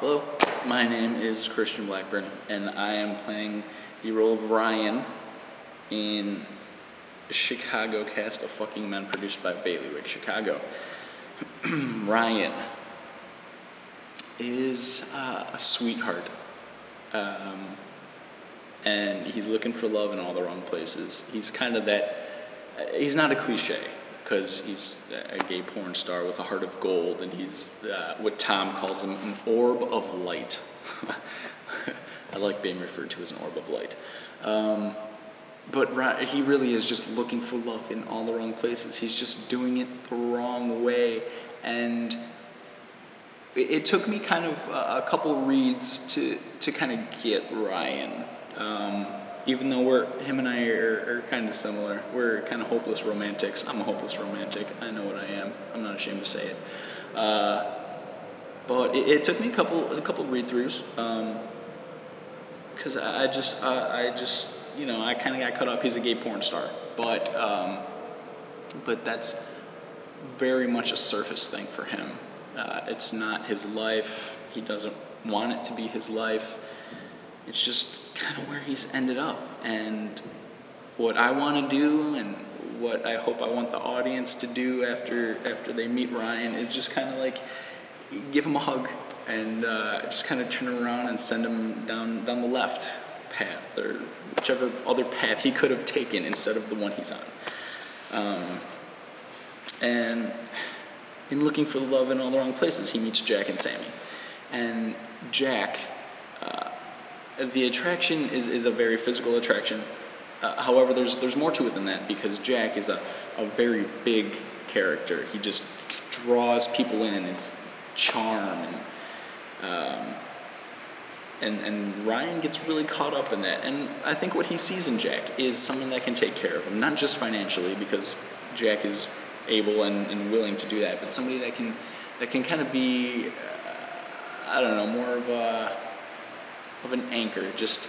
Hello, my name is Christian Blackburn, and I am playing the role of Ryan in Chicago cast of Fucking Men produced by Bailiwick Chicago. Ryan is a sweetheart, and he's looking for love in all the wrong places. He's kind of that, he's not a cliche, because he's a gay porn star with a heart of gold, and he's what Tom calls him, an orb of light. I like being referred to as an orb of light. But he really is just looking for love in all the wrong places. He's just doing it the wrong way, and it took me kind of a couple reads to kind of get Ryan. Even though him and I are kind of similar. We're kind of hopeless romantics. I'm a hopeless romantic. I know what I am. I'm not ashamed to say it. But it took me a couple read-throughs, because I just I kind of got caught up. He's a gay porn star, but that's very much a surface thing for him. It's not his life. He doesn't want it to be his life. It's just kind of where he's ended up, and what I want to do and what I hope I want the audience to do after they meet Ryan is just kind of like give him a hug and just kind of turn around and send him down the left path, or whichever other path he could have taken instead of the one he's on. And in looking for love in all the wrong places, he meets Jack and Sammy, and Jack. The attraction is a very physical attraction. However, there's more to it than that, because Jack is a very big character. He just draws people in. It's charm, and Ryan gets really caught up in that. And I think what he sees in Jack is someone that can take care of him, not just financially, because Jack is able and willing to do that, but somebody that can kind of be, I don't know, more of an anchor, just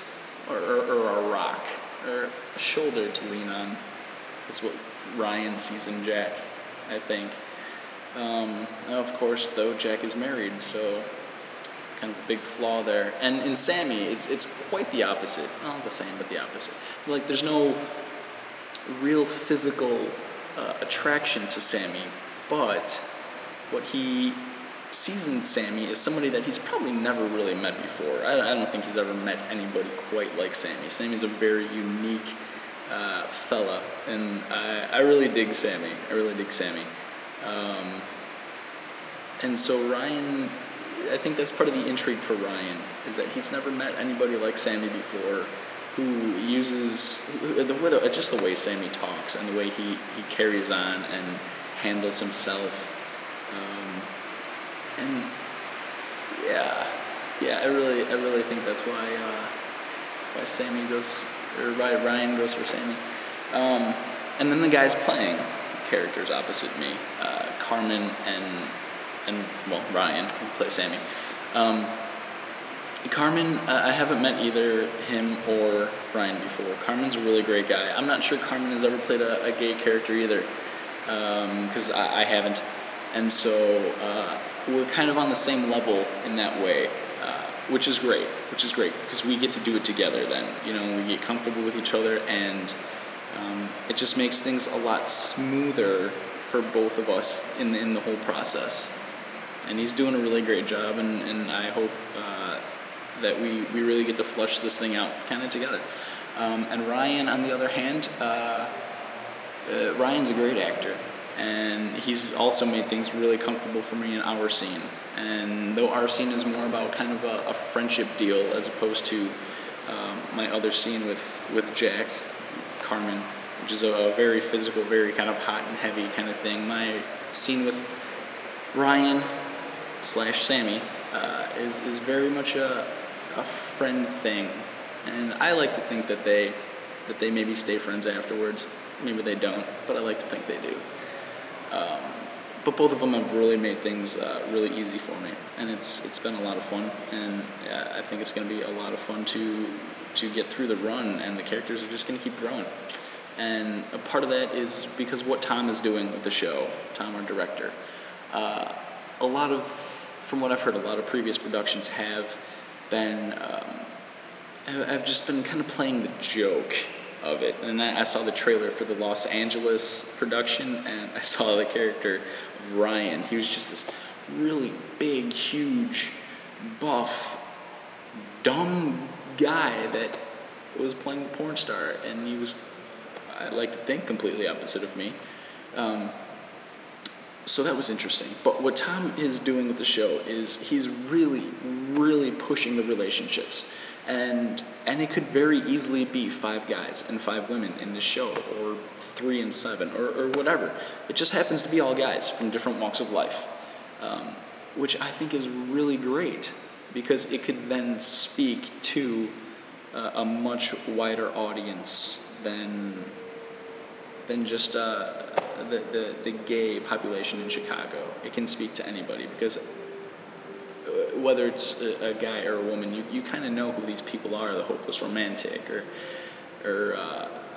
or a rock, or a shoulder to lean on. Is what Ryan sees in Jack, I think. Of course, though, Jack is married, so kind of a big flaw there. And in Sammy, it's quite the opposite. Not the same, but the opposite. Like, there's no real physical attraction to Sammy, but what he sees in Sammy is somebody that he's probably never really met before. I don't think he's ever met anybody quite like Sammy. Sammy's a very unique fella, and I really dig Sammy. And so Ryan, I think that's part of the intrigue for Ryan, is that he's never met anybody like Sammy before, who uses just the way Sammy talks and the way he carries on and handles himself. And I really think that's why Sammy goes, or why Ryan goes for Sammy. And then the guys playing characters opposite me, Carmen and Ryan, who plays Sammy. Carmen, I haven't met either him or Ryan before. Carmen's a really great guy. I'm not sure Carmen has ever played a gay character either, because I haven't. And so we're kind of on the same level in that way, which is great, because we get to do it together then. We get comfortable with each other, and it just makes things a lot smoother for both of us in the whole process. And he's doing a really great job, and I hope that we really get to flush this thing out kind of together. And Ryan, on the other hand, Ryan's a great actor. And he's also made things really comfortable for me in our scene. And though our scene is more about kind of a friendship deal as opposed to my other scene with Jack, Carmen, which is a very physical, very kind of hot and heavy kind of thing, my scene with Ryan / Sammy is very much a friend thing. And I like to think that they maybe stay friends afterwards. Maybe they don't, but I like to think they do. But both of them have really made things really easy for me, and it's been a lot of fun, and I think it's going to be a lot of fun to get through the run, and the characters are just going to keep growing. And a part of that is because of what Tom is doing with the show, Tom, our director. A lot of from what I've heard, a lot of previous productions have been, I've just been kind of playing the joke of it. And I saw the trailer for the Los Angeles production, and I saw the character of Ryan. He was just this really big, huge, buff, dumb guy that was playing the porn star, and he was, I like to think, completely opposite of me. So that was interesting. But what Tom is doing with the show is he's really, really pushing the relationships. And it could very easily be 5 guys and 5 women in this show, or 3 and 7, or whatever. It just happens to be all guys from different walks of life, which I think is really great, because it could then speak to a much wider audience than just the gay population in Chicago. It can speak to anybody, because whether it's a guy or a woman, you kind of know who these people are, the hopeless romantic, or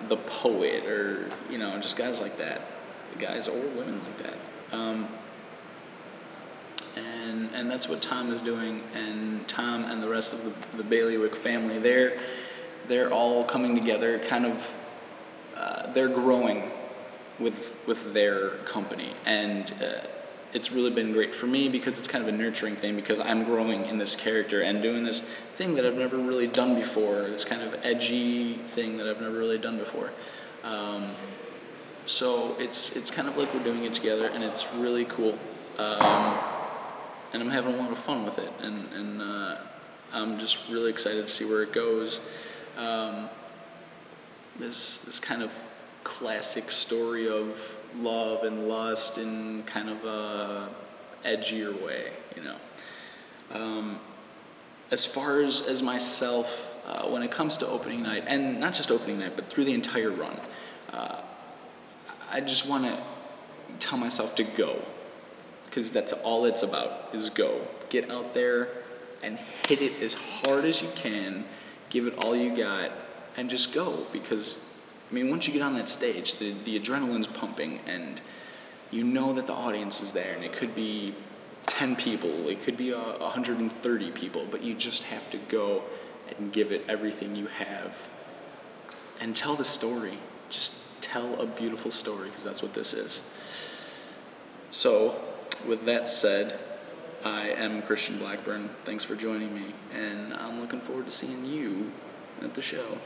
the poet, or, just guys like that, guys or women like that. And that's what Tom is doing, and Tom and the rest of the Bailiwick family, they're all coming together, kind of, they're growing with their company, and it's really been great for me, because it's kind of a nurturing thing, because I'm growing in this character and doing this thing that I've never really done before, this kind of edgy thing that I've never really done before. So it's kind of like we're doing it together, and it's really cool. And I'm having a lot of fun with it, and I'm just really excited to see where it goes. This kind of classic story of love and lust in kind of a edgier way, As far as myself, when it comes to opening night, and not just opening night, but through the entire run, I just want to tell myself to go, because that's all it's about, is go. Get out there and hit it as hard as you can, give it all you got, and just go, because once you get on that stage, the adrenaline's pumping, and you know that the audience is there, and it could be 10 people, it could be 130 people, but you just have to go and give it everything you have, and tell the story. Just tell a beautiful story, because that's what this is. So, with that said, I am Christian Blackburn. Thanks for joining me, and I'm looking forward to seeing you at the show.